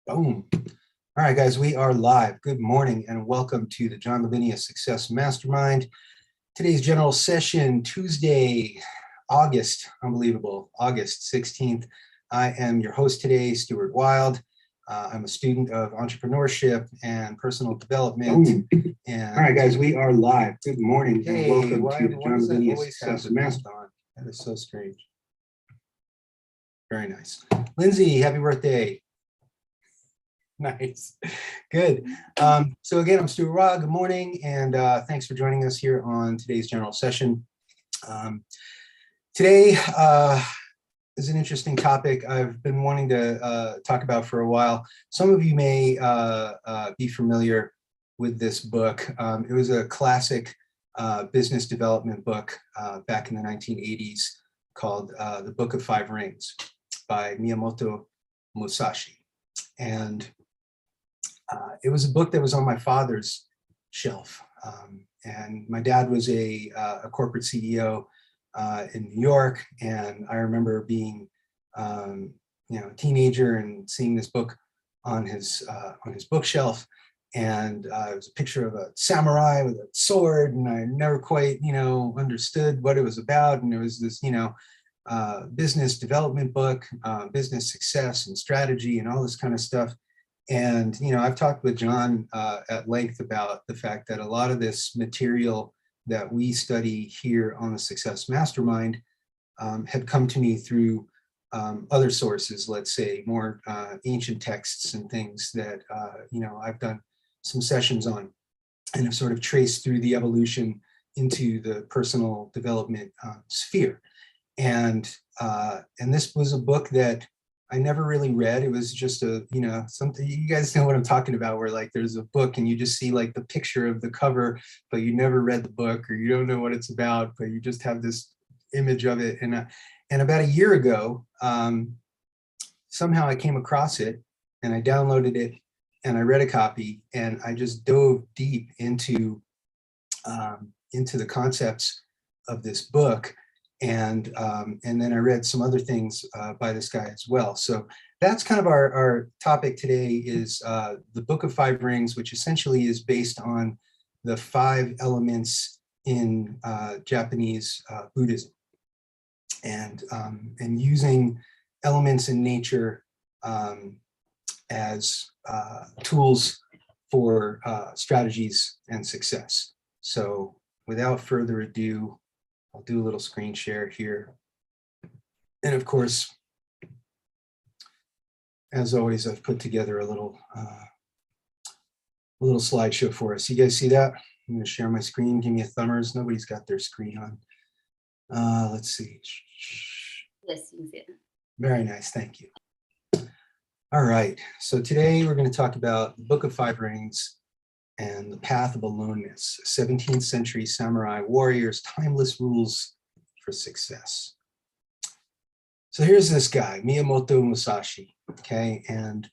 Boom. All right, guys, we are live. Good morning and welcome to the John Lavenia Success Mastermind. Today's general session, Tuesday, unbelievable, August 16th. I am your host today, Stuart Wilde. I'm a student of entrepreneurship and personal development. And all right, guys, we are live. Good morning and welcome to the John Lavenia Success Mastermind. That is so strange. Very nice. Lindsay, happy birthday. Nice. Good. So again, I'm Stuart Wilde. Good morning, and thanks for joining us here on today's general session. Today is an interesting topic I've been wanting to talk about for a while. Some of you may be familiar with this book. It was a classic business development book back in the 1980s called The Book of Five Rings by Miyamoto Musashi. And it was a book that was on my father's shelf. And my dad was a corporate CEO in New York. And I remember being, a teenager and seeing this book on his bookshelf. And it was a picture of a samurai with a sword. And I never quite, understood what it was about. And it was this, business development book, business success and strategy and all this kind of stuff. And, I've talked with John at length about the fact that a lot of this material that we study here on the Success Mastermind had come to me through other sources, let's say more ancient texts and things that, I've done some sessions on and have sort of traced through the evolution into the personal development sphere. And this was a book that I never really read. It was just something, you guys know what I'm talking about, where like there's a book and you just see like the picture of the cover, but you never read the book or you don't know what it's about, but you just have this image of it. And about a year ago, somehow I came across it and I downloaded it and I read a copy and I just dove deep into the concepts of this book. And then I read some other things by this guy as well. So that's kind of our topic today is the Book of Five Rings, which essentially is based on the 5 elements in Japanese Buddhism, and using elements in nature as tools for strategies and success. So without further ado, I'll do a little screen share here. And of course, as always, I've put together a little slideshow for us. You guys see that? I'm going to share my screen. Give me a thumbers. Nobody's got their screen on. Let's see. Yes, you did. Very nice. Thank you. All right. So today we're going to talk about the Book of Five Rings and the Path of Aloneness, 17th century samurai warriors, timeless rules for success. So here's this guy, Miyamoto Musashi, okay? And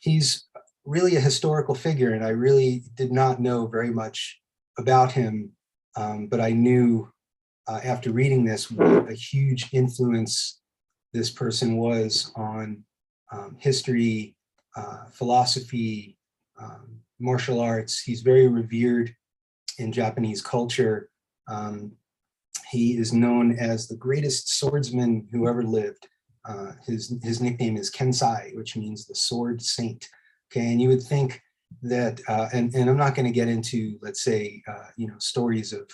he's really a historical figure, and I really did not know very much about him, but I knew after reading this what a huge influence this person was on history, philosophy, martial arts. He's very revered in Japanese culture. He is known as the greatest swordsman who ever lived. His nickname is Kensai, which means the sword saint. Okay, and you would think that, and I'm not going to get into, let's say, stories of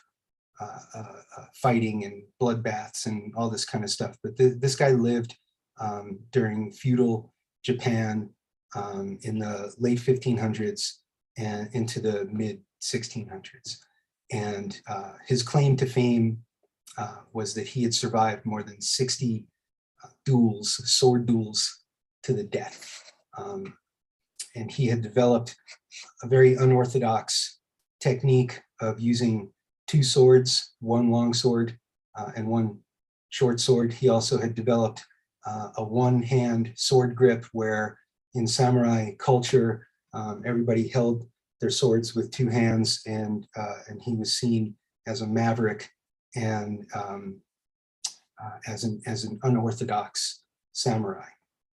fighting and bloodbaths and all this kind of stuff, but this guy lived during feudal Japan in the late 1500s and into the mid 1600s. And his claim to fame was that he had survived more than 60 sword duels to the death. And he had developed a very unorthodox technique of using 2 swords, one long sword and one short sword. He also had developed a one-hand sword grip where in samurai culture, everybody held their swords with 2 hands, and he was seen as a maverick and as an unorthodox samurai.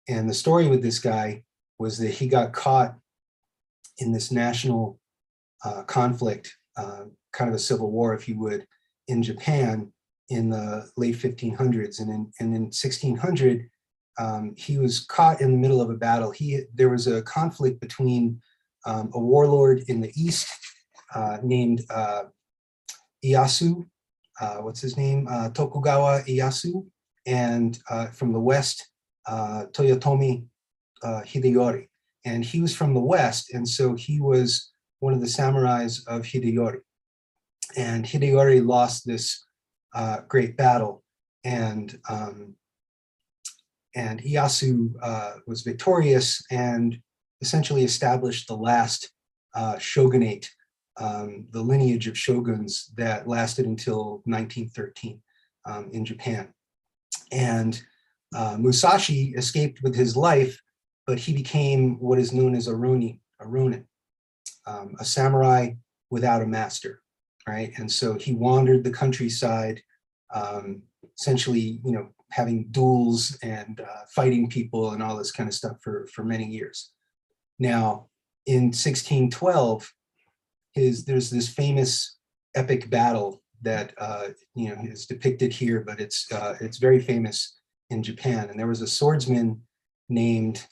And the story with this guy was that he got caught in this national conflict, kind of a civil war, if you would, in Japan in the late 1500s. And in 1600, he was caught in the middle of a battle. There was a conflict between a warlord in the east named Ieyasu, what's his name? Tokugawa Ieyasu, and from the west, Toyotomi Hideyori. And he was from the west, and so he was one of the samurais of Hideyori. And Hideyori lost this great battle, and Ieyasu was victorious and essentially established the last shogunate, the lineage of shoguns that lasted until 1913 in Japan. And Musashi escaped with his life, but he became what is known as a ronin, a samurai without a master, right? And so he wandered the countryside, essentially, having duels and fighting people and all this kind of stuff for many years. Now, in 1612, there's this famous epic battle that is depicted here, but it's very famous in Japan. And there was a swordsman named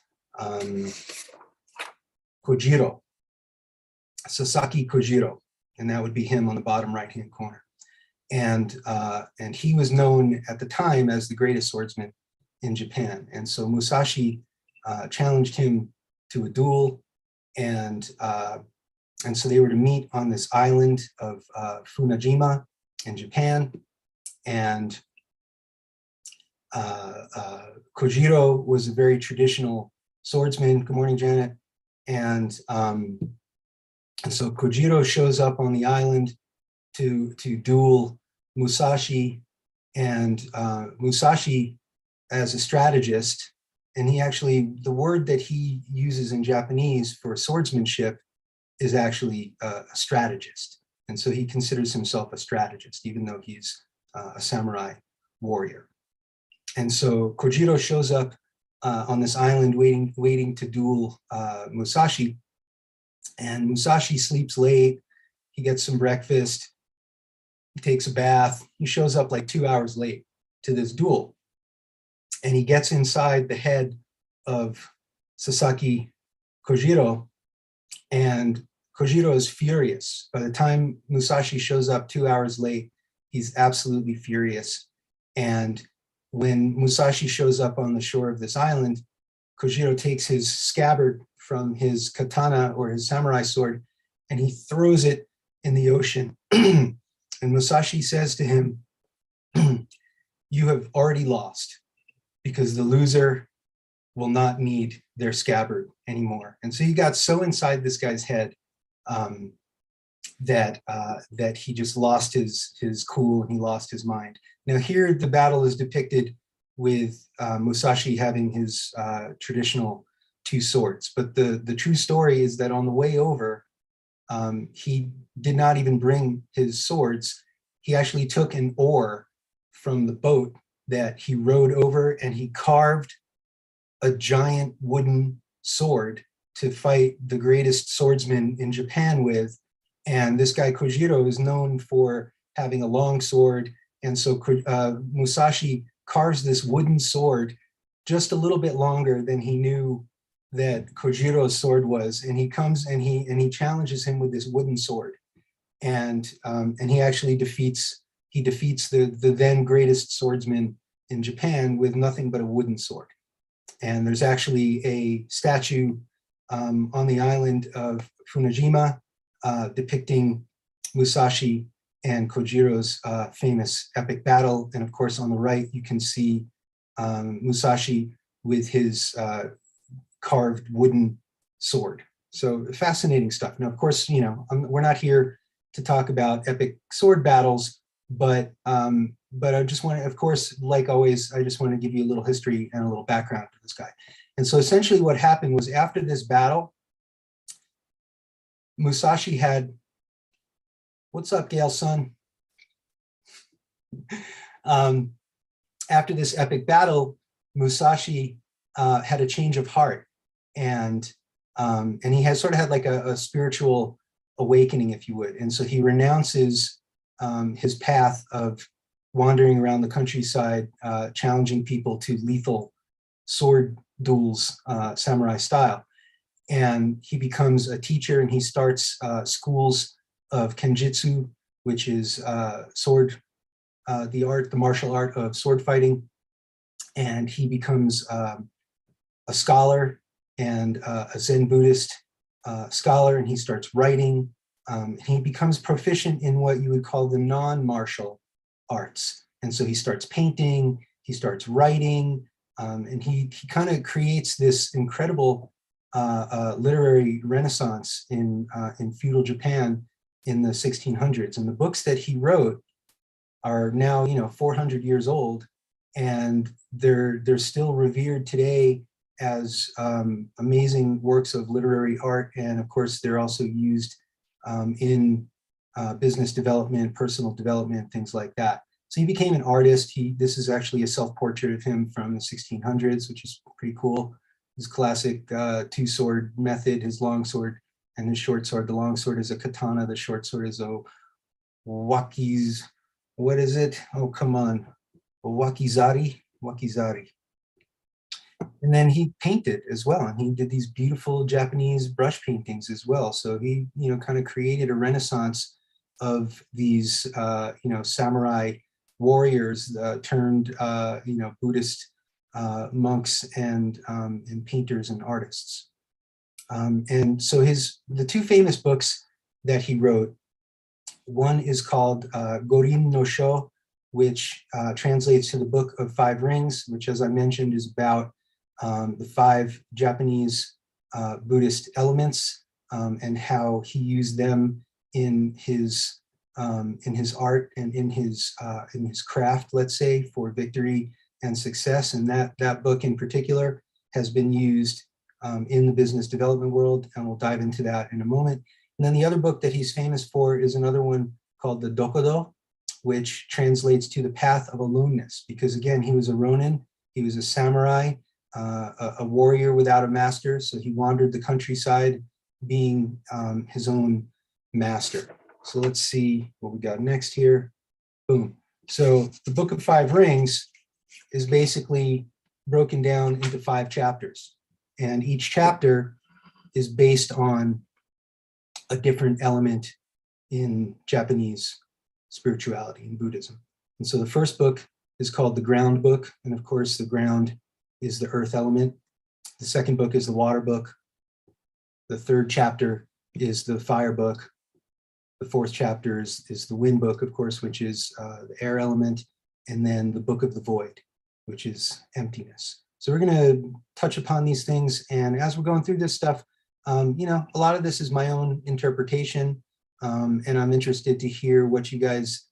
Kojiro, Sasaki Kojiro, and that would be him on the bottom right-hand corner. And he was known at the time as the greatest swordsman in Japan. And so Musashi challenged him to a duel, and so they were to meet on this island of Funajima in Japan. And Kojiro was a very traditional swordsman. Good morning, Janet. And so Kojiro shows up on the island to duel Musashi, and Musashi, as a strategist, and the word that he uses in Japanese for swordsmanship is actually a strategist. And so he considers himself a strategist, even though he's a samurai warrior. And so Kojiro shows up on this island waiting to duel Musashi. And Musashi sleeps late. He gets some breakfast. He takes a bath. He shows up like 2 hours late to this duel. And he gets inside the head of Sasaki Kojiro, and Kojiro is furious. By the time Musashi shows up 2 hours late, he's absolutely furious. And when Musashi shows up on the shore of this island, Kojiro takes his scabbard from his katana or his samurai sword, and he throws it in the ocean. And Musashi says to him, "You have already lost, because the loser will not need their scabbard anymore." And so he got so inside this guy's head that he just lost his cool, and he lost his mind. Now here the battle is depicted with Musashi having his traditional two swords, but the true story is that on the way over, he did not even bring his swords. He actually took an oar from the boat that he rowed over, and he carved a giant wooden sword to fight the greatest swordsman in Japan with. And this guy Kojiro is known for having a long sword. And so Musashi carves this wooden sword just a little bit longer than he knew that Kojiro's sword was. And he comes and he challenges him with this wooden sword. And he actually defeats the then greatest swordsman in Japan with nothing but a wooden sword. And there's actually a statue on the island of Funajima depicting Musashi and Kojiro's famous epic battle. And of course, on the right, you can see Musashi with his carved wooden sword. So fascinating stuff. Now, of course, we're not here to talk about epic sword battles, but I just want to, of course, like always, I just want to give you a little history and a little background to this guy. And so essentially what happened was, after this battle, Musashi had, what's up, Gail, son? After this epic battle, Musashi had a change of heart, and he has sort of had like a spiritual awakening, if you would. And so he renounces his path of wandering around the countryside, challenging people to lethal sword duels, samurai style. And he becomes a teacher, and he starts schools of kenjutsu, which is the martial art of sword fighting. And he becomes a scholar and a Zen Buddhist scholar, and he starts writing. He becomes proficient in what you would call the non-martial arts. And so he starts painting, he starts writing, and he kind of creates this incredible literary renaissance in feudal Japan in the 1600s. And the books that he wrote are now 400 years old, and they're still revered today as amazing works of literary art. And of course, they're also used in business development, personal development, things like that. So he became an artist. This is actually a self-portrait of him from the 1600s, which is pretty cool. His classic two-sword method, his long sword and his short sword. The long sword is a katana, the short sword is a what is it? Oh, come on. A wakizari. And then he painted as well, and he did these beautiful Japanese brush paintings as well. So he, kind of created a renaissance of these, samurai warriors turned, Buddhist monks and painters and artists. And so the two famous books that he wrote, one is called Gorin no Sho, which translates to the Book of Five Rings, which, as I mentioned, is about the 5 Japanese Buddhist elements and how he used them in his art and in his craft, let's say, for victory and success. And that book in particular has been used in the business development world, and we'll dive into that in a moment. And then the other book that he's famous for is another one called the Dokudo, which translates to the Path of Aloneness, because again, he was a Ronin, he was a samurai, a warrior without a master. So he wandered the countryside being his own master. So let's see what we got next here. Boom. So the Book of Five Rings is basically broken down into 5 chapters. And each chapter is based on a different element in Japanese spirituality and Buddhism. And so the first book is called the Ground Book. And of course, the ground is the earth element. The second book is the Water Book. The third chapter is the Fire Book. The fourth chapter is the Wind Book, of course, which is the air element. And then the Book of the Void, which is emptiness. So we're going to touch upon these things. And as we're going through this stuff, a lot of this is my own interpretation. And I'm interested to hear what you guys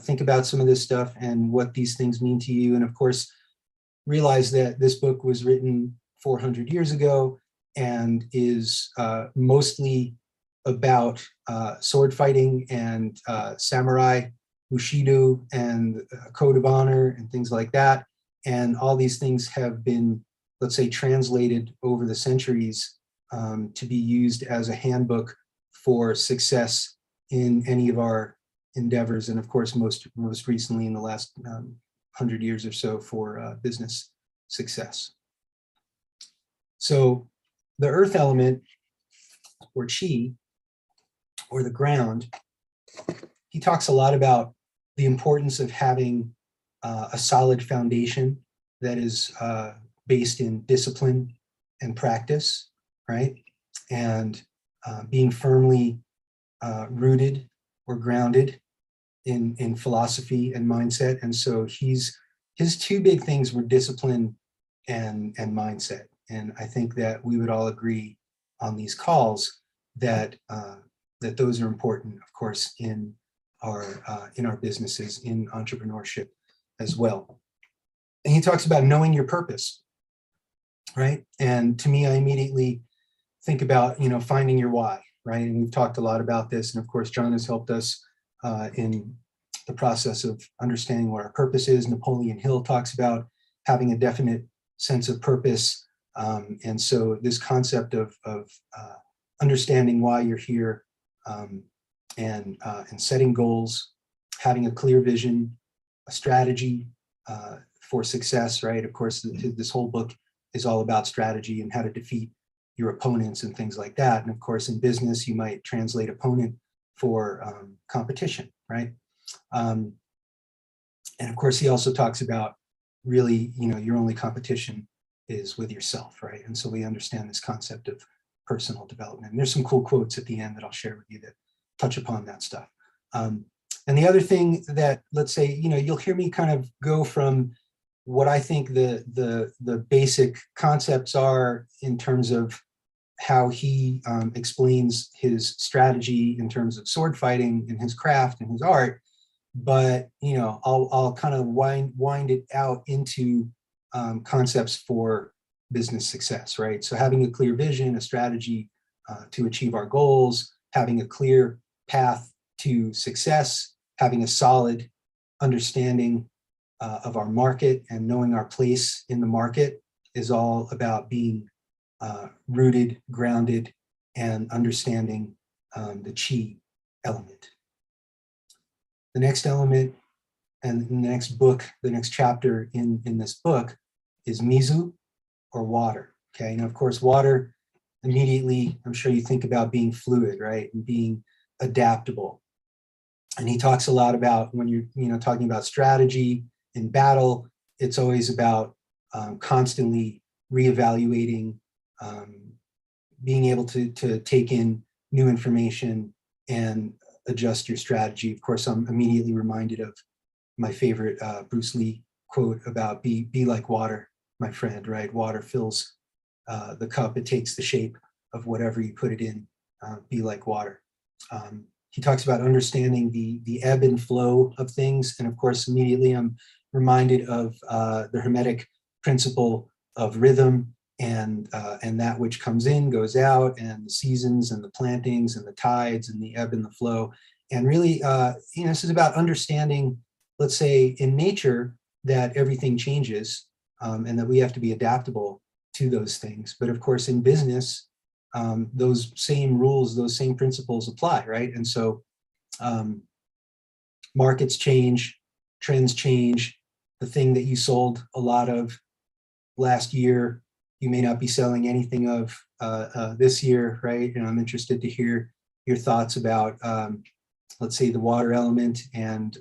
think about some of this stuff and what these things mean to you. And of course, realize that this book was written 400 years ago and is mostly about sword fighting and samurai, bushido, and code of honor and things like that. And all these things have been, let's say, translated over the centuries to be used as a handbook for success in any of our endeavors. And of course, most recently in the last 100 years or so for business success. So the earth element, or chi, or the ground, he talks a lot about the importance of having a solid foundation that is based in discipline and practice, right? And being firmly rooted or grounded in philosophy and mindset. And so his 2 big things were discipline and mindset. And I think that we would all agree on these calls that that those are important, of course, in our businesses, in entrepreneurship as well. And he talks about knowing your purpose, right? And to me, I immediately think about, finding your why, right? And we've talked a lot about this. And of course, John has helped us in the process of understanding what our purpose is. Napoleon Hill talks about having a definite sense of purpose. And so this concept of understanding why you're here, and setting goals, having a clear vision, a strategy for success, right? Of course, this whole book is all about strategy and how to defeat your opponents and things like that. And of course, in business, you might translate opponent for competition, right? And of course, he also talks about really, your only competition is with yourself, right? And so we understand this concept of personal development. And there's some cool quotes at the end that I'll share with you that touch upon that stuff. And the other thing that, let's say, you'll hear me kind of go from what I think the basic concepts are in terms of how he explains his strategy in terms of sword fighting and his craft and his art. But I'll kind of wind it out into concepts for business success, right? So having a clear vision, a strategy to achieve our goals, having a clear path to success, having a solid understanding of our market and knowing our place in the market is all about being rooted, grounded, and understanding the chi element. The next element and the next book, the next chapter in this book is Mizu, or water. Okay, now of course, water, immediately, I'm sure you think about being fluid, right? And being adaptable. And he talks a lot about when you're talking about strategy in battle, it's always about constantly reevaluating, being able to take in new information and adjust your strategy. Of course, I'm immediately reminded of my favorite Bruce Lee quote about be like water, my friend, right? Water fills the cup, it takes the shape of whatever you put it in, be like water. He talks about understanding the ebb and flow of things. And of course, immediately I'm reminded of the Hermetic principle of rhythm and that which comes in goes out, and the seasons and the plantings and the tides and the ebb and the flow. And really, this is about understanding, let's say in nature, that everything changes and that we have to be adaptable to those things. But of course, in business, those same rules, those same principles apply, right? And so markets change, trends change. The thing that you sold a lot of last year, you may not be selling anything of this year, right? And I'm interested to hear your thoughts about, let's say, the water element and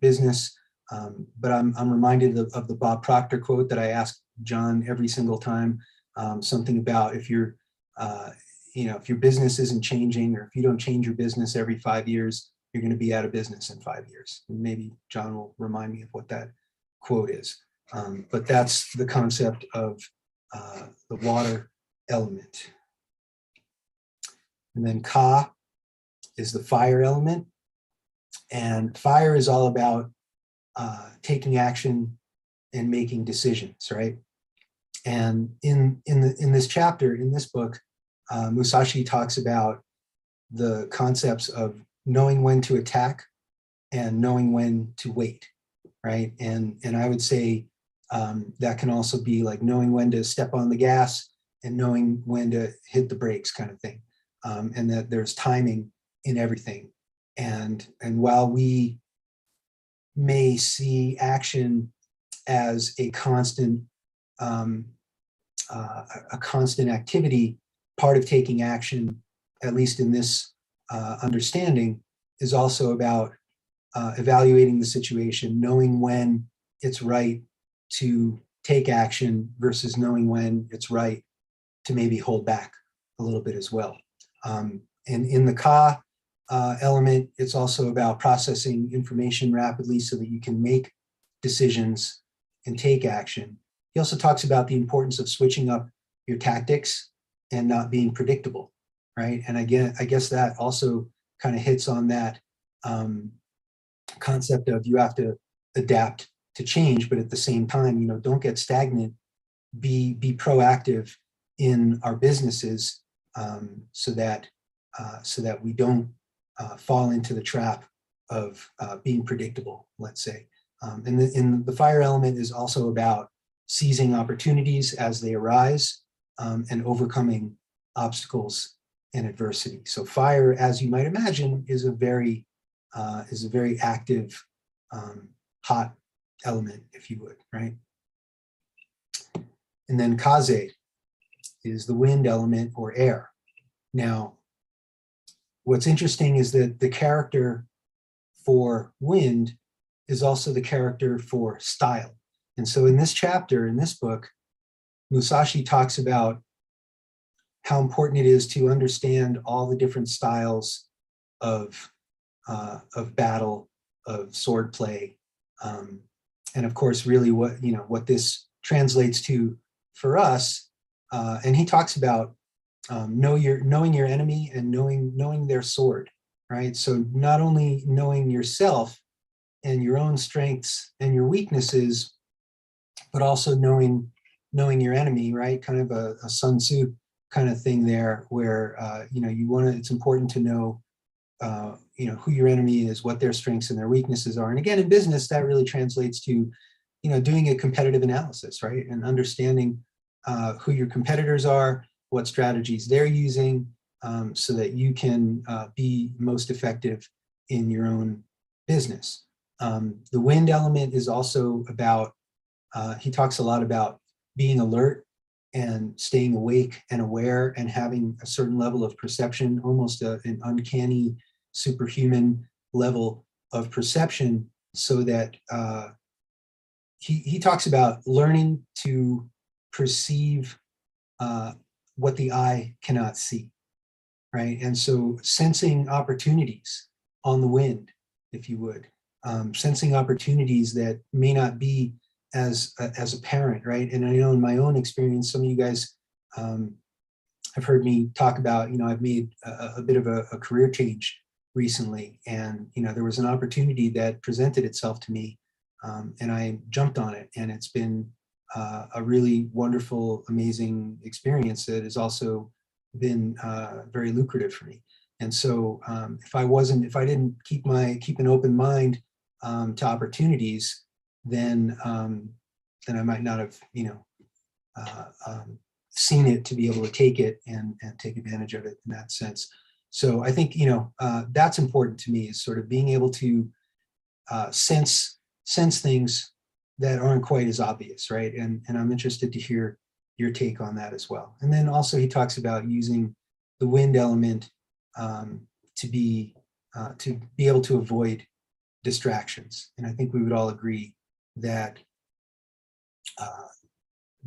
business. But I'm reminded of the Bob Proctor quote that I ask John every single time, something about if your business isn't changing, or if you don't change your business every 5 years, you're going to be out of business in 5 years. And maybe John will remind me of what that quote is. But that's the concept of the water element. And then Ka is the fire element. And fire is all about taking action and making decisions, right? And in this chapter, in this book, Musashi talks about the concepts of knowing when to attack and knowing when to wait, right? And I would say that can also be like knowing when to step on the gas and knowing when to hit the brakes, kind of thing. And that there's timing in everything. And while we may see action as a constant activity, part of taking action, at least in this understanding, is also about evaluating the situation, knowing when it's right to take action versus knowing when it's right to maybe hold back a little bit as well. And in the Ka element, it's also about processing information rapidly so that you can make decisions and take action. He also talks about the importance of switching up your tactics and not being predictable, right? And again, I guess that also kind of hits on that concept of you have to adapt to change, but at the same time, don't get stagnant. Be proactive in our businesses so that we don't fall into the trap of being predictable, let's say. And the fire element is also about seizing opportunities as they arise and overcoming obstacles and adversity. So fire, as you might imagine, is a very active, hot element, if you would, right? And then kaze is the wind element or air. Now, what's interesting is that the character for wind is also the character for style. And so in this chapter, in this book, Musashi talks about how important it is to understand all the different styles of battle, of swordplay, and of course, really what this translates to for us. And he talks about knowing your enemy and knowing their sword, right? So not only knowing yourself and your own strengths and your weaknesses, but also knowing your enemy, right? Kind of a Sun Tzu kind of thing there, where it's important to know who your enemy is, what their strengths and their weaknesses are. And again, in business, that really translates to doing a competitive analysis, right? And understanding who your competitors are, what strategies they're using, so that you can be most effective in your own business. The wind element is also about, he talks a lot about being alert and staying awake and aware and having a certain level of perception, almost an uncanny, superhuman level of perception, so that he talks about learning to perceive what the eye cannot see, right? And so sensing opportunities on the wind, if you would, sensing opportunities that may not be as apparent, right? And I know in my own experience, some of you guys have heard me talk about, I've made a bit of a career change recently, and there was an opportunity that presented itself to me, and I jumped on it, and it's been a really wonderful, amazing experience that has also been very lucrative for me. And so if I didn't keep an open mind to opportunities, then I might not have seen it to be able to take it and take advantage of it in that sense. So I think that's important to me, is sort of being able to sense things that aren't quite as obvious, right? And I'm interested to hear your take on that as well. And then also he talks about using the wind element to be able to avoid distractions. And I think we would all agree that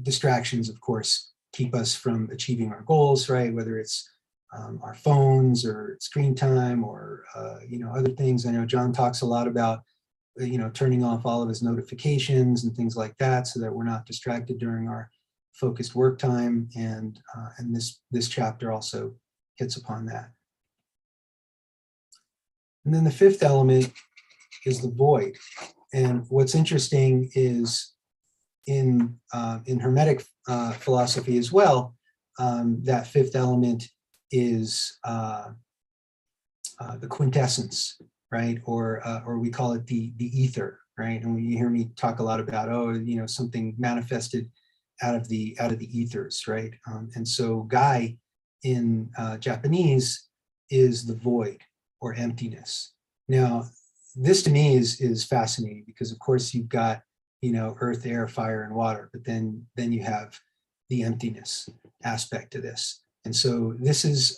distractions, of course, keep us from achieving our goals, right? Whether it's our phones or screen time or other things. I know John talks a lot about turning off all of his notifications and things like that, so that we're not distracted during our focused work time. And this chapter also hits upon that. And then the fifth element is the void. And what's interesting is in Hermetic philosophy as well, that fifth element is the quintessence, right? Or we call it the ether, right? And when you hear me talk a lot about, something manifested out of the ethers, right? And so Gai in Japanese is the void or emptiness. Now, this to me is fascinating, because of course you've got earth, air, fire, and water, but then you have the emptiness aspect to this. And so this is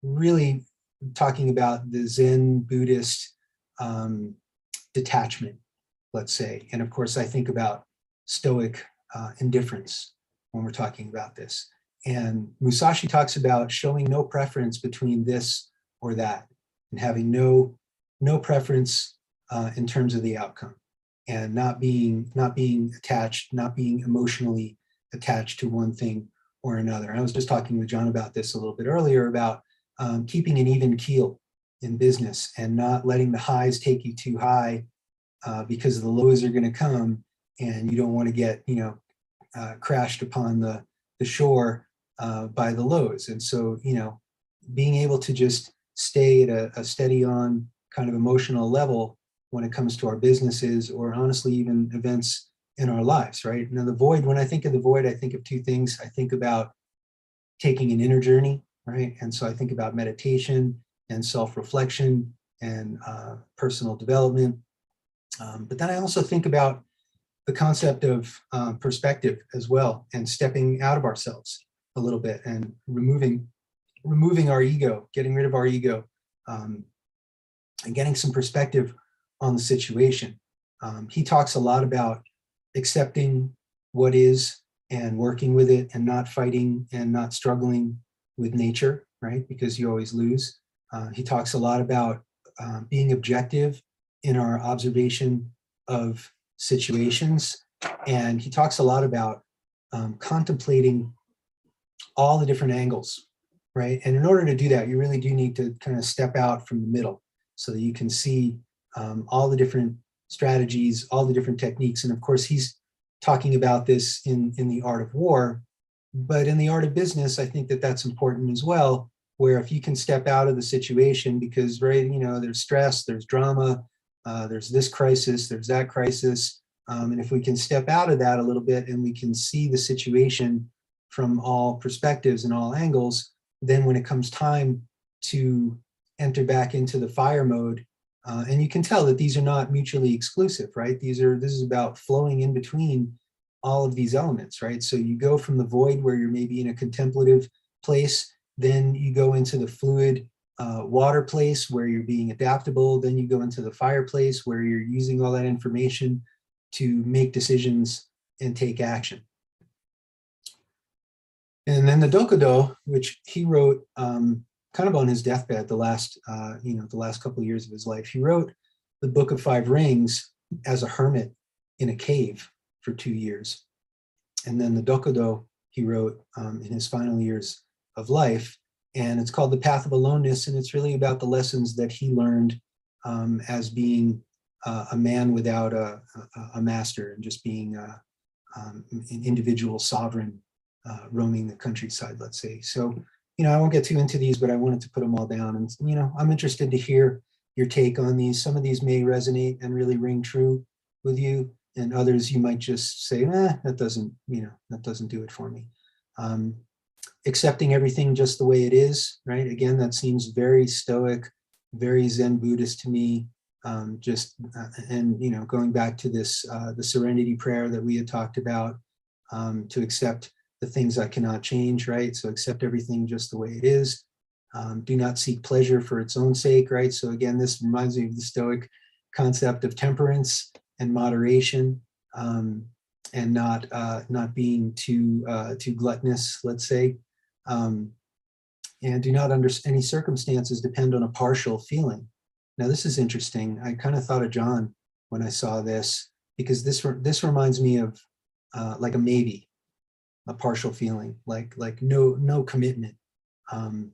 really talking about the Zen Buddhist detachment, let's say. And of course, I think about Stoic indifference when we're talking about this. And Musashi talks about showing no preference between this or that, and having no preference in terms of the outcome, and not being attached, not being emotionally attached to one thing or another. I was just talking with John about this a little bit earlier, about keeping an even keel in business and not letting the highs take you too high, because the lows are going to come, and you don't want to get crashed upon the shore by the lows. And so being able to just stay at a steady on kind of emotional level when it comes to our businesses, or honestly even events in our lives, right? Now the void, when I think of the void, I think of two things. I think about taking an inner journey, right? And so I think about meditation and self-reflection and personal development. But then I also think about the concept of perspective as well, and stepping out of ourselves a little bit and removing our ego, getting rid of our ego, and getting some perspective on the situation. He talks a lot about accepting what is and working with it and not fighting and not struggling with nature, right? Because you always lose. He talks a lot about being objective in our observation of situations. And he talks a lot about contemplating all the different angles, right? And in order to do that, you really do need to kind of step out from the middle so that you can see all the different strategies, all the different techniques. And of course, he's talking about this in the art of war, but in the art of business, I think that that's important as well, where if you can step out of the situation because, right, you know, there's stress, there's drama, there's this crisis, there's that crisis. And if we can step out of that a little bit and we can see the situation from all perspectives and all angles, then when it comes time to enter back into the fire mode, and you can tell that these are not mutually exclusive, right? This is about flowing in between all of these elements, right? So you go from the void where you're maybe in a contemplative place, then you go into the fluid water place where you're being adaptable, then you go into the fireplace where you're using all that information to make decisions and take action. And then the Dokudo, which he wrote kind of on his deathbed, the last couple of years of his life, he wrote the Book of Five Rings as a hermit in a cave for 2 years. And then the Dokudo he wrote in his final years of life, and it's called the Path of Aloneness, and it's really about the lessons that he learned as being a man without a master and just being an individual sovereign roaming the countryside, let's say. So, you know, I won't get too into these, but I wanted to put them all down. And, you know, I'm interested to hear your take on these. Some of these may resonate and really ring true with you, and others you might just say, that doesn't do it for me. Accepting everything just the way it is, right? Again, that seems very stoic, very Zen Buddhist to me. And, you know, going back to this, the serenity prayer that we had talked about, to accept the things I cannot change, right? So accept everything just the way it is. Do not seek pleasure for its own sake, right? So again, this reminds me of the Stoic concept of temperance and moderation, and not being too gluttonous, let's say. And do not under any circumstances depend on a partial feeling. Now this is interesting. I kind of thought of John when I saw this, because this reminds me of like a maybe, a partial feeling, like no commitment. And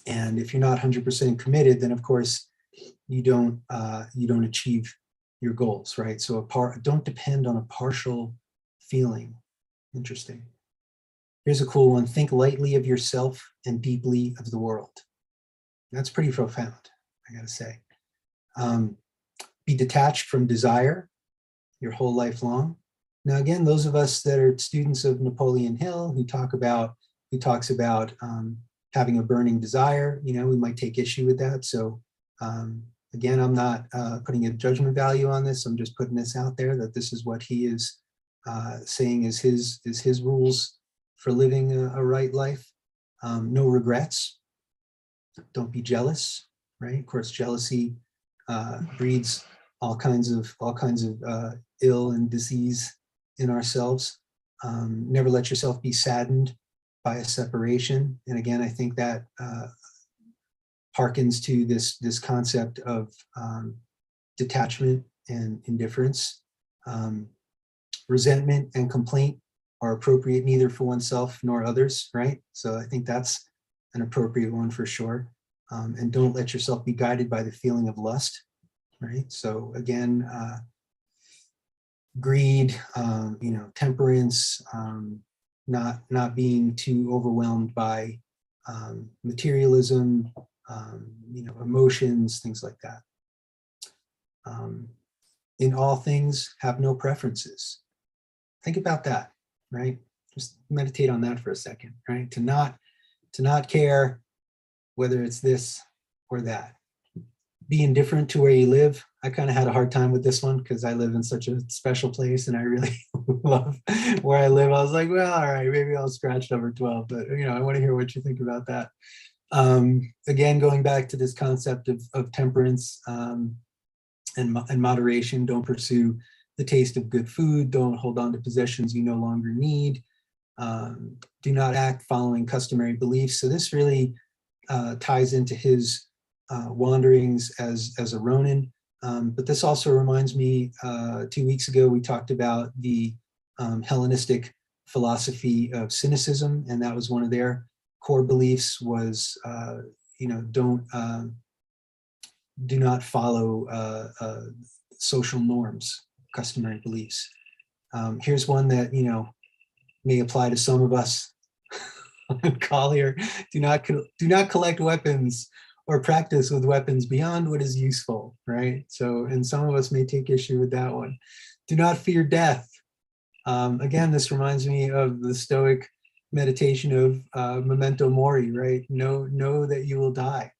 if you're not 100% committed, then of course you don't achieve your goals, right? So don't depend on a partial feeling. Interesting. Here's a cool one. Think lightly of yourself and deeply of the world. That's pretty profound, I gotta say. Be detached from desire your whole life long. Now, again, those of us that are students of Napoleon Hill, who talks about having a burning desire, you know, we might take issue with that. So again, I'm not putting a judgment value on this. I'm just putting this out there that this is what he is saying is his rules for living a right life. No regrets. Don't be jealous, right? Of course, jealousy breeds all kinds of ill and disease in ourselves. Never let yourself be saddened by a separation. And again, I think that harkens to this concept of detachment and indifference. Resentment and complaint are appropriate neither for oneself nor others, right? So I think that's an appropriate one for sure. And don't let yourself be guided by the feeling of lust, right? So again, greed, you know, temperance, not being too overwhelmed by materialism, you know, emotions, things like that. in all things have no preferences. Think about that, right? Just meditate on that for a second, right? To not care whether it's this or that. Be indifferent to where you live. I kind of had a hard time with this one because I live in such a special place and I really love where I live. I was like, well, all right, maybe I'll scratch number 12, but I want to hear what you think about that. Again, going back to this concept of temperance and moderation. Don't pursue the taste of good food. Don't hold on to possessions you no longer need. Do not act following customary beliefs. So this really ties into his wanderings as a Ronin. But this also reminds me, 2 weeks ago, we talked about the Hellenistic philosophy of cynicism, and that was one of their core beliefs was, do not follow social norms, customary beliefs. Here's one that, may apply to some of us on call here. Do not collect weapons or practice with weapons beyond what is useful, right? So, and some of us may take issue with that one. Do not fear death. Again, this reminds me of the Stoic meditation of memento mori, right? Know that you will die.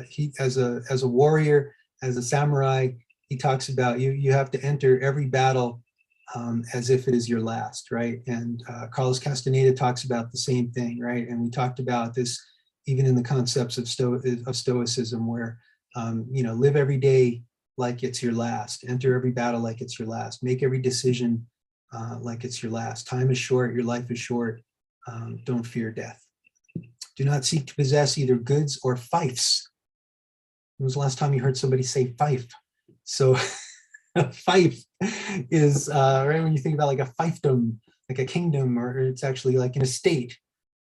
He, as a warrior, as a samurai, he talks about you have to enter every battle as if it is your last, right? And Carlos Castaneda talks about the same thing, right? And we talked about this even in the concepts of Stoicism, where live every day like it's your last, enter every battle like it's your last, make every decision like it's your last. Time is short, your life is short. Don't fear death. Do not seek to possess either goods or fiefs. When was the last time you heard somebody say fief? So a fief is right when you think about like a fiefdom, like a kingdom, or it's actually like an estate,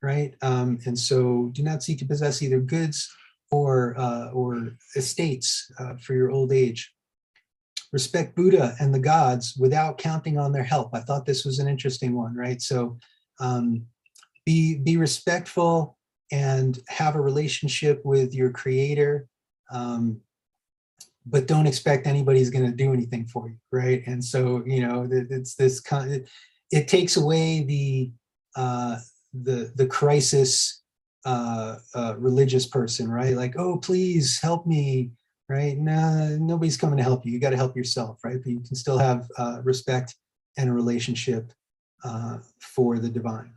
right? And so do not seek to possess either goods or estates for your old age. Respect Buddha and the gods without counting on their help. I thought this was an interesting one, right? So be respectful and have a relationship with your creator, but don't expect anybody's going to do anything for you, right? And so, it's this kind. It takes away the crisis religious person, right? Like, oh, please help me, right? Nah, nobody's coming to help you. You got to help yourself, right? But you can still have respect and a relationship for the divine.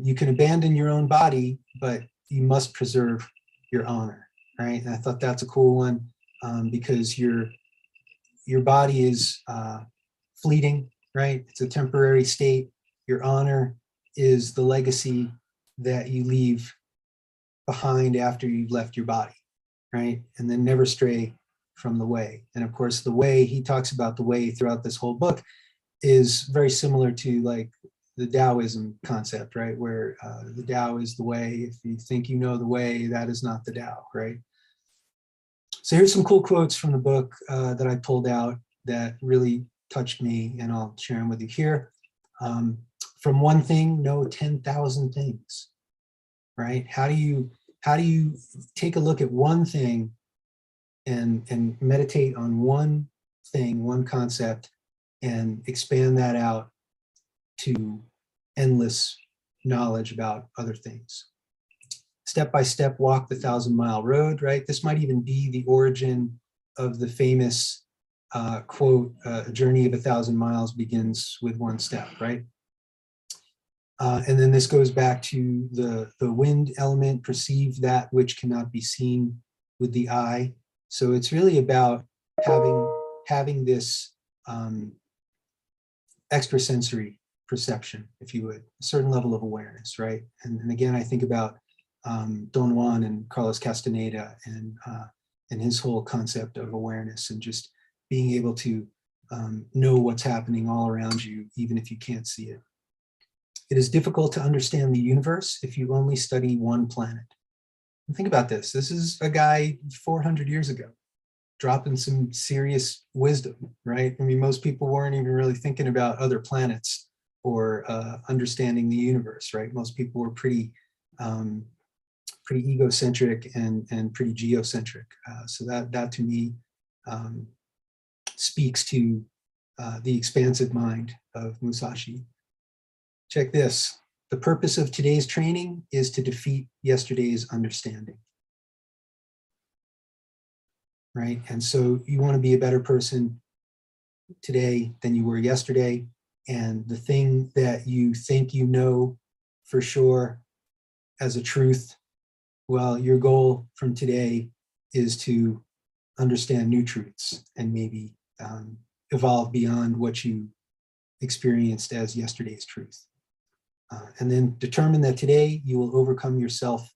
You can abandon your own body, but you must preserve your honor, right? And I thought that's a cool one because your body is fleeting, right? It's a temporary state. Your honor is the legacy that you leave behind after you've left your body, right? And then never stray from the way. And of course, the way, he talks about the way throughout this whole book, is very similar to like the Taoism concept, right? Where the Tao is the way. If you think you know the way, that is not the Tao, right? So here's some cool quotes from the book that I pulled out that really touched me, and I'll share them with you here. From one thing, know 10,000 things, right? How do you take a look at one thing and meditate on one thing, one concept, and expand that out to endless knowledge about other things? Step by step, walk the 1,000-mile road, right? This might even be the origin of the famous quote, a journey of 1,000 miles begins with one step, right? And then this goes back to the wind element, perceive that which cannot be seen with the eye. So it's really about having this extrasensory perception, if you would, a certain level of awareness, right? And again, I think about Don Juan and Carlos Castaneda and his whole concept of awareness and just being able to know what's happening all around you, even if you can't see it. It is difficult to understand the universe if you only study one planet. And think about this. This is a guy 400 years ago, dropping some serious wisdom, right? I mean, most people weren't even really thinking about other planets or understanding the universe, right? Most people were pretty egocentric and pretty geocentric. So that to me speaks to the expansive mind of Musashi. Check this. The purpose of today's training is to defeat yesterday's understanding. Right? And so you want to be a better person today than you were yesterday. And the thing that you think you know for sure as a truth, well, your goal from today is to understand new truths and maybe evolve beyond what you experienced as yesterday's truth. And then determine that today you will overcome yourself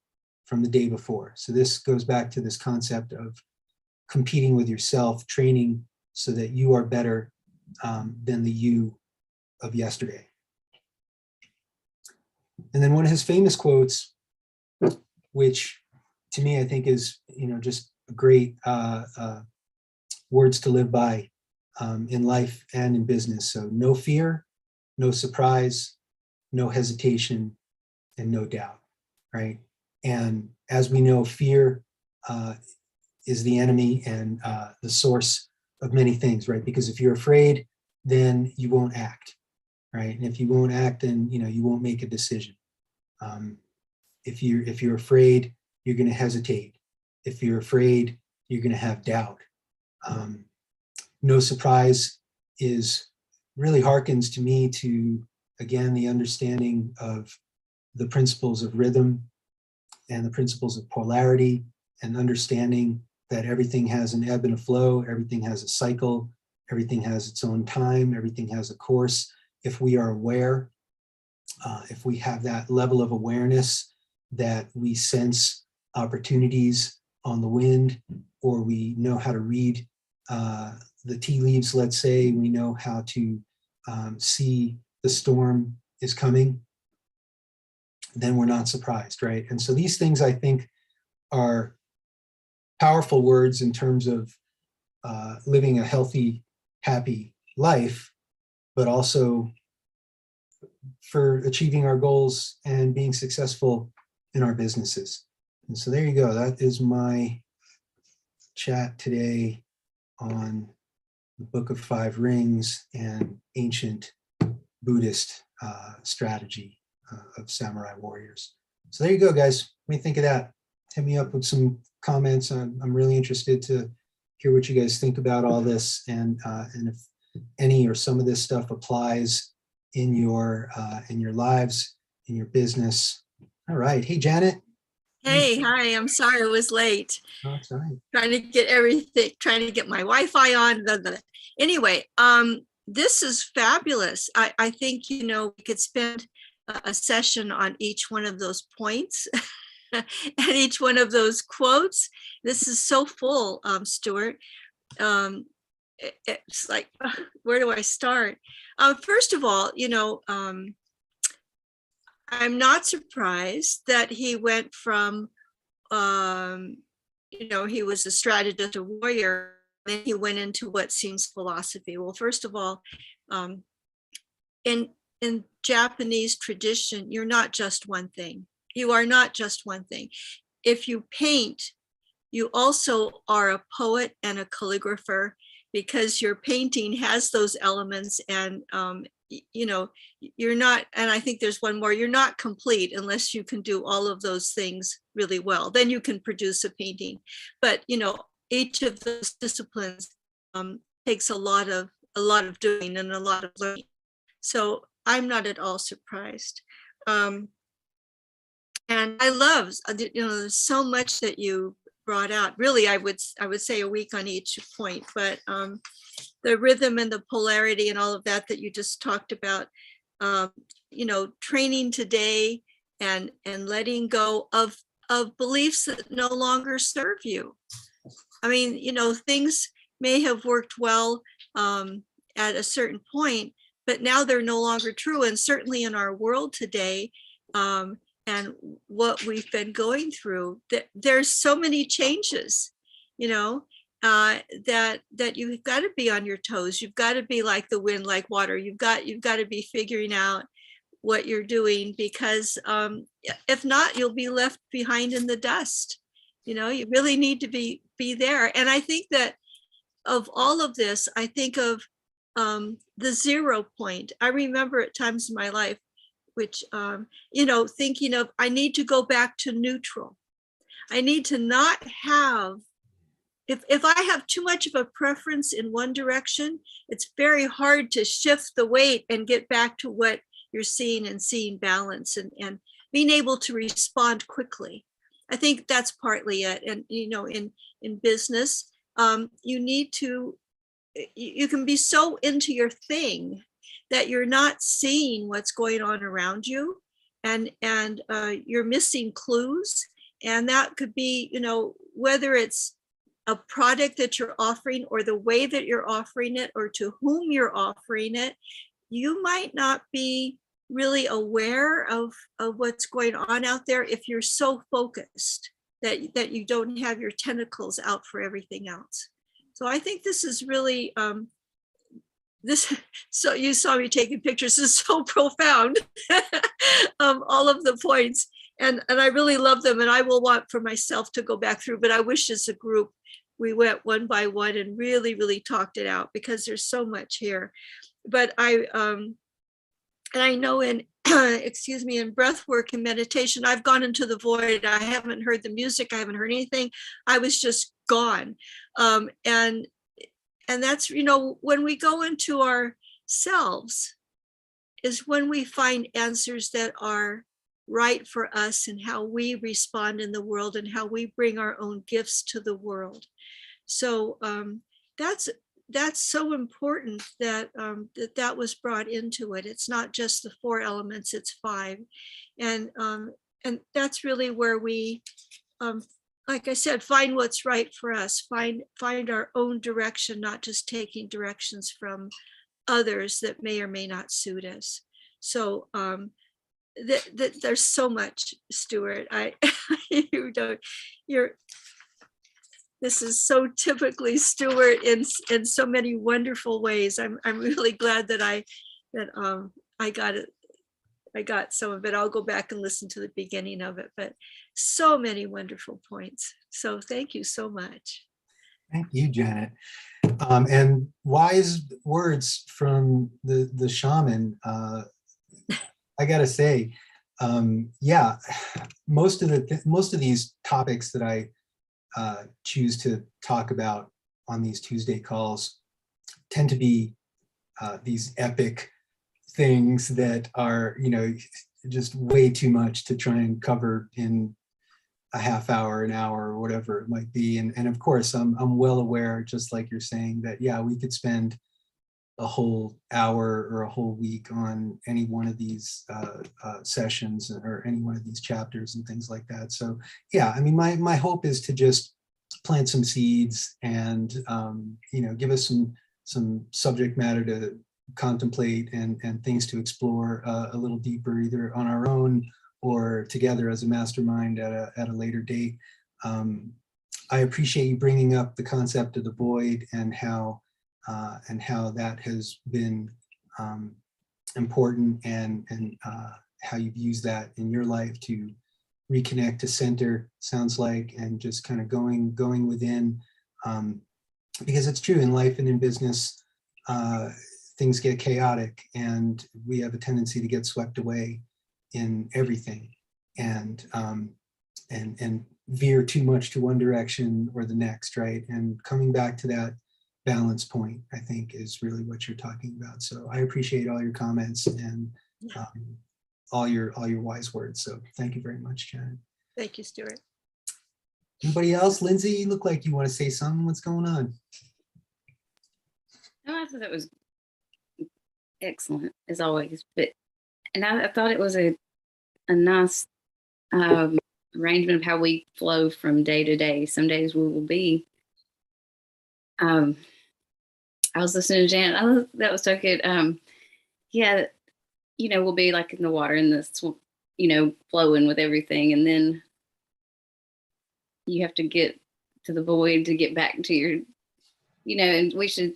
from the day before. So this goes back to this concept of competing with yourself, training so that you are better than the you of yesterday. And then one of his famous quotes, which to me I think is, just great words to live by in life and in business. So no fear, no surprise, no hesitation, and no doubt, right? And as we know, fear is the enemy and the source of many things, right? Because if you're afraid, then you won't act, right? And if you won't act, then you won't make a decision. If you're afraid, you're going to hesitate. If you're afraid, you're going to have doubt. No surprise is really harkens to me to, again, the understanding of the principles of rhythm and the principles of polarity, and understanding that everything has an ebb and a flow, everything has a cycle, everything has its own time, everything has a course. If we are aware, if we have that level of awareness that we sense opportunities on the wind, or we know how to read the tea leaves, let's say, we know how to see the storm is coming, then we're not surprised, right? And so these things, I think, are powerful words in terms of living a healthy, happy life, but also for achieving our goals and being successful in our businesses. And so there you go. That is my chat today on the Book of Five Rings and ancient Buddhist strategy of samurai warriors. So there you go, guys. What do you think of that? Hit me up with some comments. I'm really interested to hear what you guys think about all this, and if any or some of this stuff applies in your lives, in your business. All right. Hey, Janet. Hey, hi. I'm sorry I was late. Oh, it's all right. Trying to get everything, trying to get my Wi-Fi on. Anyway, this is fabulous. I think, we could spend a session on each one of those points and each one of those quotes. This is so full, Stuart. It's like, where do I start? First of all, I'm not surprised that he went from, he was a strategist, a warrior, and he went into what seems philosophy. Well, first of all, in Japanese tradition, you're not just one thing. You are not just one thing. If you paint, you also are a poet and a calligrapher, because your painting has those elements, and you're not, and I think there's one more, you're not complete unless you can do all of those things really well. Then you can produce a painting. But each of those disciplines takes a lot of doing and a lot of learning. So I'm not at all surprised. And I love, there's so much that you brought out. Really, I would say a week on each point, but the rhythm and the polarity and all of that you just talked about, training today and letting go of beliefs that no longer serve you. I mean, things may have worked well at a certain point, but now they're no longer true. And certainly in our world today, and what we've been going through, there's so many changes, that you've got to be on your toes. You've got to be like the wind, like water. You've got to be figuring out what you're doing, because if not, you'll be left behind in the dust. You really need to be there. And I think that of all of this, I think of the 0 point. I remember at times in my life, which, thinking of, I need to go back to neutral. I need to not have, if I have too much of a preference in one direction, it's very hard to shift the weight and get back to what you're seeing and seeing balance and being able to respond quickly. I think that's partly it. And, in business, you need to, you can be so into your thing that you're not seeing what's going on around you, and you're missing clues. And that could be, whether it's a product that you're offering or the way that you're offering it or to whom you're offering it, you might not be really aware of what's going on out there if you're so focused that you don't have your tentacles out for everything else. So I think this is really, so you saw me taking pictures, this is so profound, all of the points. And I really love them, and I will want for myself to go back through, but I wish as a group we went one by one and really, really talked it out, because there's so much here. But and I know in, excuse me, in breath work and meditation, I've gone into the void. I haven't heard the music. I haven't heard anything. I was just gone. And that's, when we go into ourselves is when we find answers that are right for us and how we respond in the world and how we bring our own gifts to the world. So that's so important that that was brought into it. It's not just the 4 elements, it's 5. And that's really where we, like I said, find what's right for us, find our own direction, not just taking directions from others that may or may not suit us. So there's so much, Stuart. This is so typically Stuart in so many wonderful ways. I'm really glad that I got it. I got some of it. I'll go back and listen to the beginning of it, but so many wonderful points. So thank you so much. Thank you, Janet. And wise words from the shaman. I gotta say, yeah, most of these topics that I choose to talk about on these Tuesday calls tend to be these epic things that are, just way too much to try and cover in a half hour, an hour, or whatever it might be. And of course, I'm well aware, just like you're saying, that yeah, we could spend a whole hour or a whole week on any one of these sessions or any one of these chapters and things like that. So yeah, I mean, my hope is to just plant some seeds and give us some subject matter to contemplate and things to explore a little deeper, either on our own or together as a mastermind at a later date. I appreciate you bringing up the concept of the void and how that has been important and how you've used that in your life to reconnect to center, sounds like, and just kind of going within, because it's true in life and in business, things get chaotic and we have a tendency to get swept away in everything and veer too much to one direction or the next, right? And coming back to that balance point, I think, is really what you're talking about. So I appreciate all your comments and all your wise words. So thank you very much, Janet. Thank you, Stuart. Anybody else? Lindsay, you look like you want to say something. What's going on? No, I thought that was excellent as always. And I thought it was a nice arrangement of how we flow from day to day. Some days we will be. I was listening to Janet. That was so good. Yeah, we'll be like in the water in this, flowing with everything, and then you have to get to the void to get back to your, and we should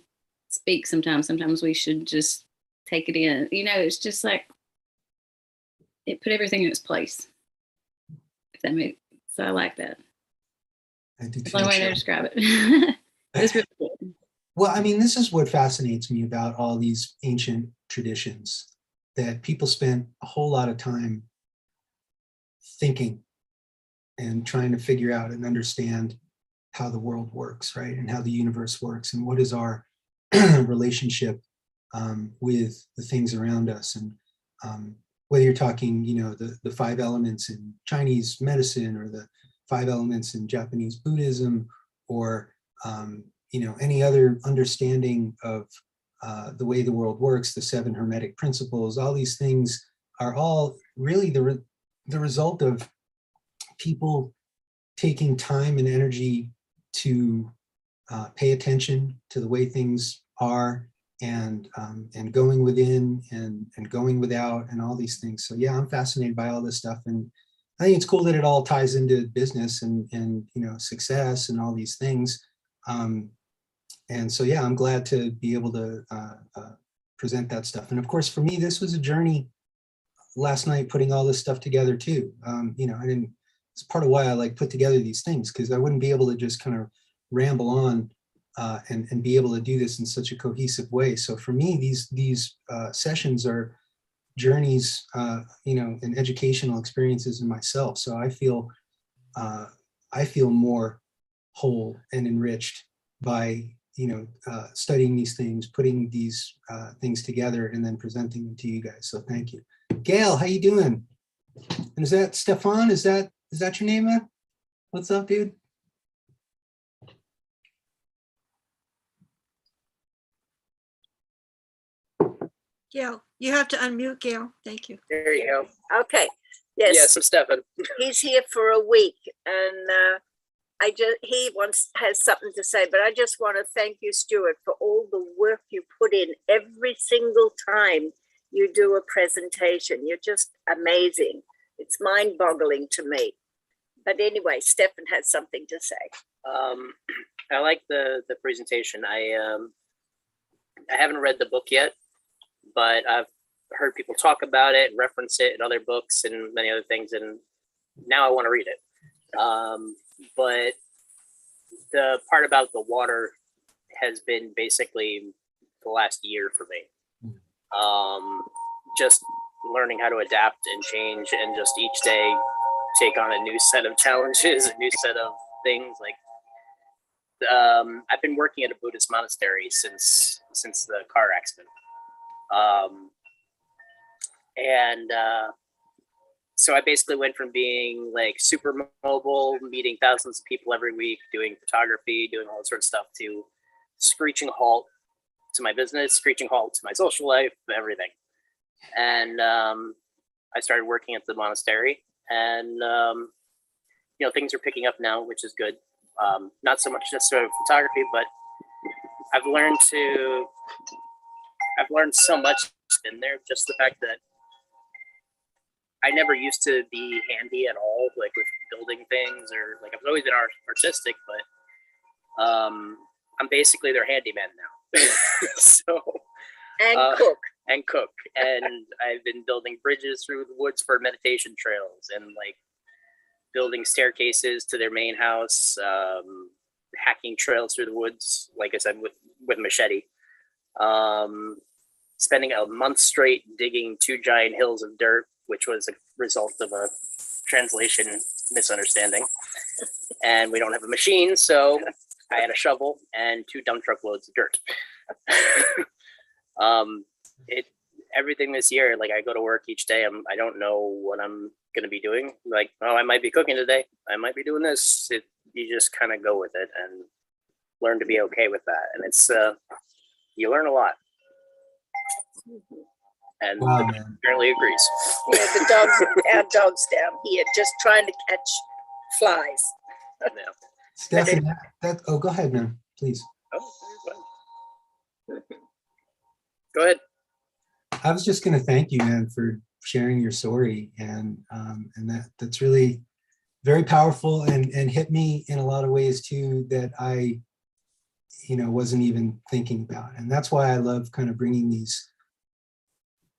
speak sometimes. Sometimes we should just take it in. It's just like it put everything in its place. If that makes so, I like that. I do too. That's the only way to describe it. It's really good. Well, I mean, this is what fascinates me about all these ancient traditions, that people spent a whole lot of time thinking and trying to figure out and understand how the world works, right? And how the universe works, and what is our relationship with the things around us. And whether you're talking, the five elements in Chinese medicine, or the five elements in Japanese Buddhism, or any other understanding of the way the world works, the seven hermetic principles, all these things are all really the result of people taking time and energy to pay attention to the way things are, and going within and going without, and all these things. So yeah, I'm fascinated by all this stuff, and I think it's cool that it all ties into business and success and all these things. And so yeah, I'm glad to be able to present that stuff. And of course, for me, this was a journey last night, putting all this stuff together too. It's part of why I put together these things, because I wouldn't be able to just kind of ramble on and be able to do this in such a cohesive way. So for me, these sessions are journeys, and educational experiences in myself. So I feel more whole and enriched by studying these things, putting these things together, and then presenting them to you guys. So thank you. Gail, how you doing? And is that Stefan? Is that your name, man? What's up, dude? Gail, you have to unmute, Gail. Thank you. There you go. Okay. Yes. Yes, I'm Stefan. He's here for a week, and he has something to say, but I just want to thank you, Stuart, for all the work you put in every single time you do a presentation. You're just amazing. It's mind-boggling to me. But anyway, Stefan has something to say. I like the presentation. I haven't read the book yet, but I've heard people talk about it and reference it in other books and many other things, and now I want to read it. But the part about the water has been basically the last year for me. Just learning how to adapt and change, and just each day take on a new set of challenges, a new set of things. I've been working at a Buddhist monastery since the car accident. So I basically went from being super mobile, meeting thousands of people every week, doing photography, doing all that sort of stuff, to screeching halt to my business, screeching halt to my social life, everything. And I started working at the monastery, and things are picking up now, which is good. Not so much just sort of photography, but I've learned so much in there. Just the fact that I never used to be handy at all, with building things, or I've always been artistic, but I'm basically their handyman now. So And cook. And I've been building bridges through the woods for meditation trails, and building staircases to their main house, hacking trails through the woods, like I said, with machete. Spending a month straight digging 2 giant hills of dirt, which was a result of a translation misunderstanding. And we don't have a machine, so I had a shovel and 2 dump truck loads of dirt. Everything this year, I go to work each day, I don't know what I'm going to be doing. I might be cooking today, I might be doing this. You just kind of go with it and learn to be okay with that. And it's you learn a lot. And Wow, the man. apparently agrees. Yeah, our dog's down here just trying to catch flies. Yeah. Stefan, go ahead, man, please. Oh, go ahead. I was just going to thank you, man, for sharing your story, and that's really very powerful, and hit me in a lot of ways too, that I wasn't even thinking about. And that's why I love kind of bringing these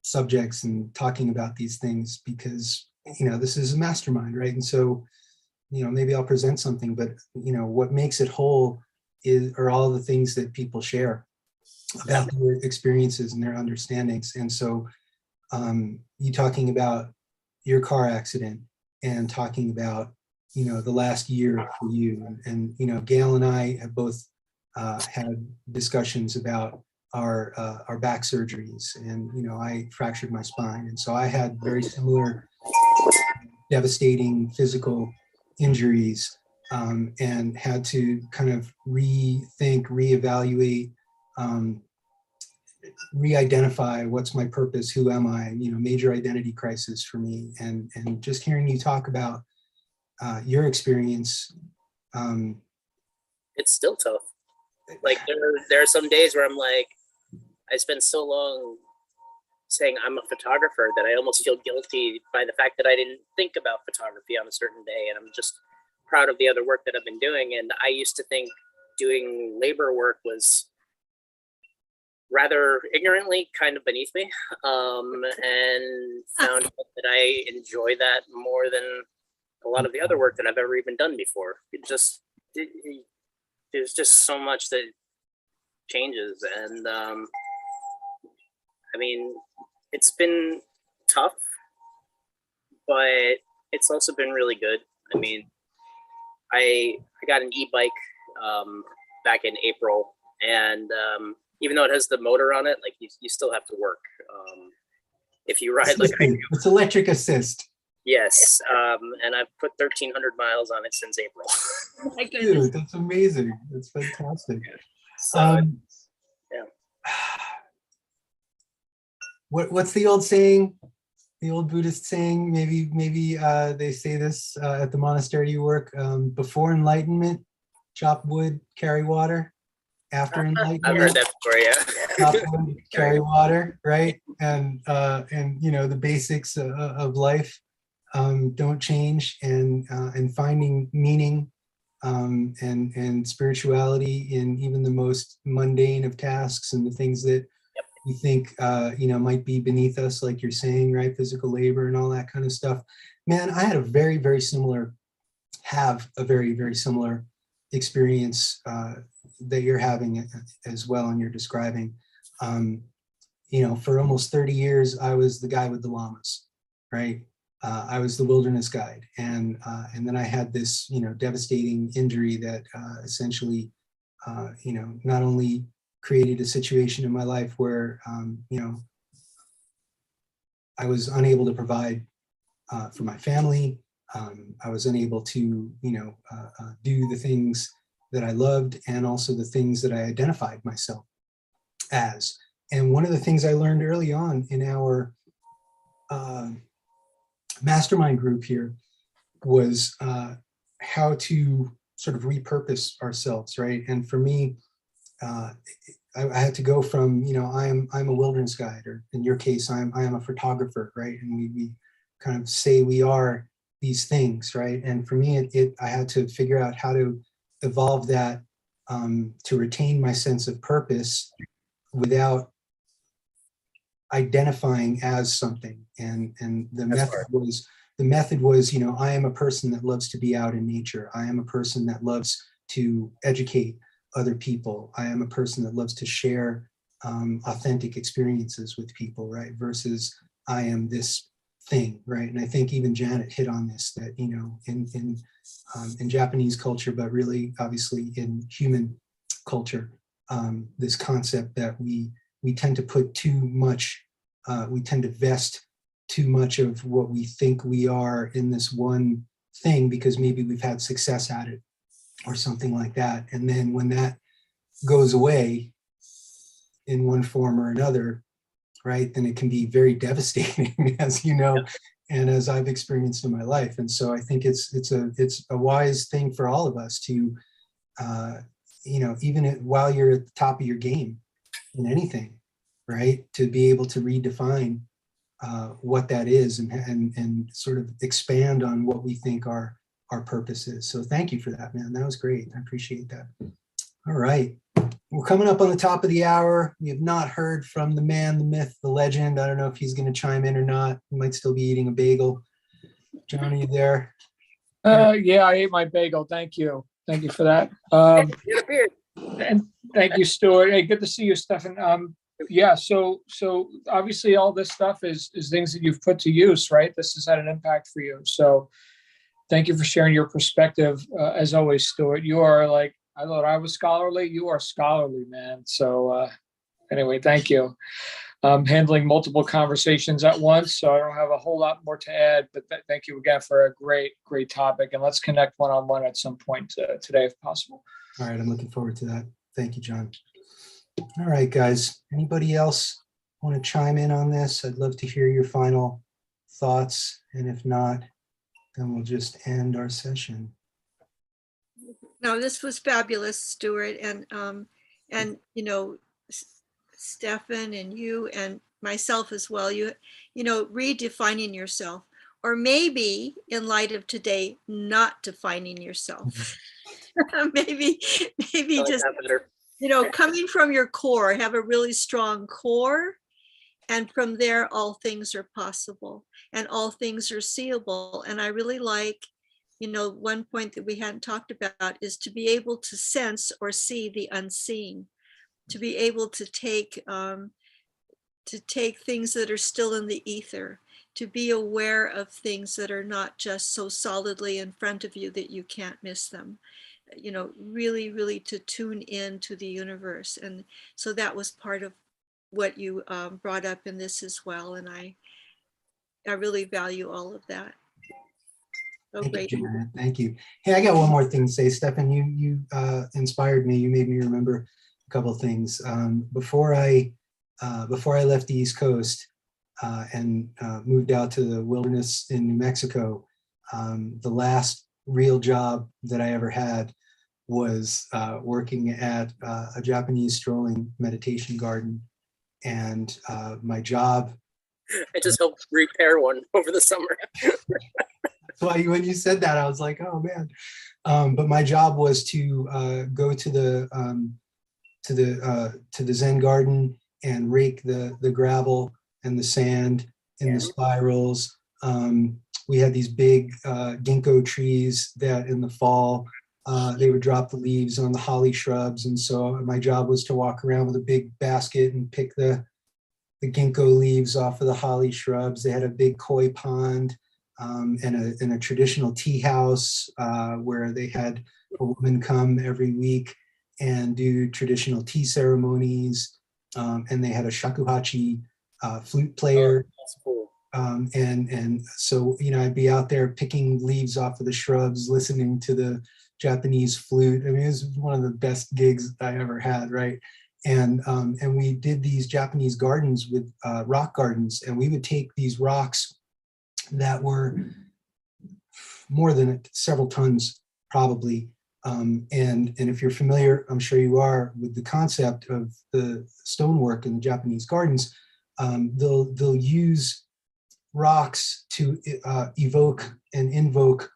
subjects and talking about these things, because this is a mastermind, right? And so maybe I'll present something, but what makes it whole are all the things that people share about their experiences and their understandings. And so you talking about your car accident and talking about, you know, the last year for you, and you know, Gail and I have both had discussions about our back surgeries, and you know, I fractured my spine, and so I had very similar devastating physical injuries, and had to kind of rethink, reevaluate, re-identify what's my purpose, who am I, you know, major identity crisis for me. And just hearing you talk about your experience. It's still tough. Like there are some days where I'm like, I spent so long saying I'm a photographer that I almost feel guilty by the fact that I didn't think about photography on a certain day. And I'm just proud of the other work that I've been doing. And I used to think doing labor work was rather ignorantly kind of beneath me, and found out that I enjoy that more than a lot of the other work that I've ever even done before. There's just so much that changes. And I mean, it's been tough, but it's also been really good. I mean, I got an e-bike back in April, and even though it has the motor on it, like you still have to work. If you ride like I do. It's electric assist. Yes, and I've put 1,300 miles on it since April. Oh my goodness. Dude, that's amazing. That's fantastic. So, yeah. What's the old saying? The old Buddhist saying? Maybe they say this at the monastery you work. Before enlightenment, chop wood, carry water. After enlightenment, I've heard that before, yeah. chop wood, carry water, right? And you know, the basics of life don't change, and finding meaning and spirituality in even the most mundane of tasks, and the things that we think you know, might be beneath us, like you're saying, right? Physical labor and all that kind of stuff. Man, I had a very, very similar experience that you're having as well, and you're describing. You know, for almost 30 years, I was the guy with the llamas, right? I was the wilderness guide, and then I had this, you know, devastating injury that essentially, you know, not only created a situation in my life where, you know, I was unable to provide for my family. I was unable to, you know, do the things that I loved, and also the things that I identified myself as. And one of the things I learned early on in our mastermind group here was how to sort of repurpose ourselves, right? And for me, I had to go from, you know, I'm a wilderness guide, or in your case, I am a photographer, right? And we kind of say we are these things, right? And for me, I had to figure out how to evolve that to retain my sense of purpose without identifying as something. And the method was, you know, I am a person that loves to be out in nature. I am a person that loves to educate other people. I am a person that loves to share authentic experiences with people, right? Versus I am this thing, right? And I think even Janet hit on this, that, you know, in Japanese culture, but really obviously in human culture, this concept that we tend to put too much, we tend to vest too much of what we think we are in this one thing, because maybe we've had success at it or something like that. And then when that goes away in one form or another, right, then it can be very devastating, as you know, and as I've experienced in my life. And so I think it's a wise thing for all of us to, you know, even while you're at the top of your game in anything, right, to be able to redefine what that is, and sort of expand on what we think our purpose is. So thank you for that, man. That was great. I appreciate that. All right. We're coming up on the top of the hour. We have not heard from the man, the myth, the legend. I don't know if he's going to chime in or not. He might still be eating a bagel. John, are you there? Yeah, I ate my bagel. Thank you. Thank you for that. It appeared. And thank you, Stuart. Hey, good to see you, Stefan. Yeah, so obviously all this stuff is things that you've put to use, right? This has had an impact for you. So thank you for sharing your perspective. As always, Stuart, you are like, I thought I was scholarly. You are scholarly, man. So anyway, thank you. Handling multiple conversations at once, so I don't have a whole lot more to add, but thank you again for a great topic. And let's connect one-on-one at some point today if possible. All right, I'm looking forward to that. Thank you, John. All right, guys. Anybody else want to chime in on this? I'd love to hear your final thoughts. And if not, then we'll just end our session. No, this was fabulous, Stuart, and you know, Stefan and you and myself as well. You know, redefining yourself, or maybe in light of today, not defining yourself. maybe like just, that better. you know, coming from your core, have a really strong core. And from there, all things are possible and all things are seeable. And I really like, you know, one point that we hadn't talked about is to be able to sense or see the unseen, to be able to take things that are still in the ether, to be aware of things that are not just so solidly in front of you that you can't miss them. You know, really to tune in to the universe. And so that was part of what you brought up in this as well. And I really value all of that. So Thank great. you, Janet. Thank you. Hey, I got one more thing to say. Stefan, you inspired me. You made me remember a couple of things. Before I left the East Coast and moved out to the wilderness in New Mexico, the last real job that I ever had was working at a Japanese strolling meditation garden. And my job. I just helped repair one over the summer. So when you said that, I was like, oh man. But my job was to go to the Zen garden and rake the gravel and the sand in the spirals. We had these big ginkgo trees that in the fall, they would drop the leaves on the holly shrubs. And so my job was to walk around with a big basket and pick the ginkgo leaves off of the holly shrubs. They had a big koi pond and a traditional tea house where they had a woman come every week and do traditional tea ceremonies. And they had a shakuhachi flute player. Oh, that's cool. And so, you know, I'd be out there picking leaves off of the shrubs, listening to the Japanese flute. I mean, it was one of the best gigs I ever had, right? And we did these Japanese gardens with rock gardens, and we would take these rocks that were more than several tons, probably. And if you're familiar, I'm sure you are, with the concept of the stonework in the Japanese gardens, they'll use rocks to evoke and invoke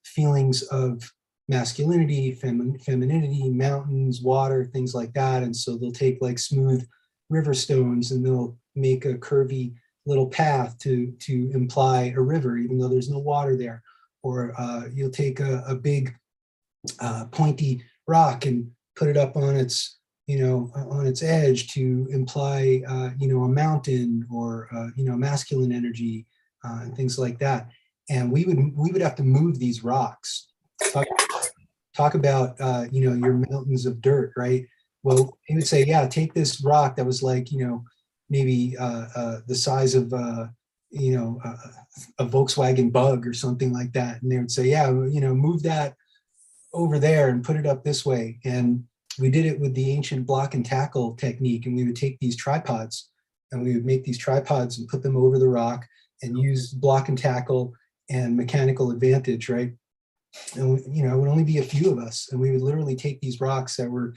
feelings of masculinity, femininity, mountains, water, things like that. And so they'll take like smooth river stones and they'll make a curvy little path to imply a river, even though there's no water there. Or you'll take a big pointy rock and put it up on its, on its edge to imply, a mountain or, masculine energy and things like that. And we would have to move these rocks. Talk about, your mountains of dirt, right? Well, he would say, yeah, take this rock that was like, maybe the size of, a Volkswagen Bug or something like that. And they would say, yeah, move that over there and put it up this way. And we did it with the ancient block and tackle technique. And we would take these tripods and we would make these tripods and put them over the rock and use block and tackle and mechanical advantage, right? And, it would only be a few of us. And we would literally take these rocks that were,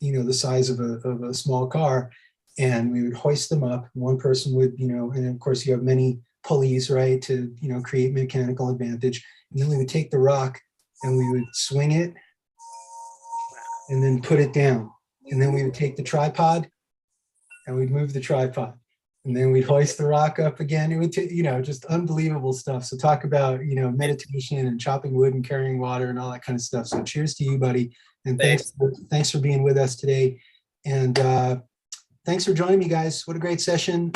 the size of a small car, and we would hoist them up. One person would, and of course you have many pulleys, right, to, create mechanical advantage. And then we would take the rock and we would swing it and then put it down. And then we would take the tripod and we'd move the tripod. And then we'd hoist the rock up again. It would take, just unbelievable stuff. So talk about, meditation and chopping wood and carrying water and all that kind of stuff. So cheers to you, buddy. And thanks for being with us today. And thanks for joining me, guys. What a great session.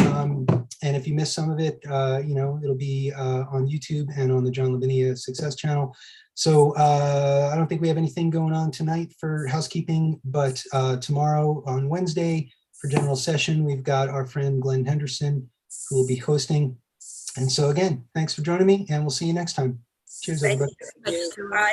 And if you missed some of it, it'll be on YouTube and on the John Lavenia Success channel. So I don't think we have anything going on tonight for housekeeping, but tomorrow on Wednesday for general session, we've got our friend Glenn Henderson who will be hosting. And so again, thanks for joining me, and we'll see you next time. Cheers, Thank everybody. you. Bye.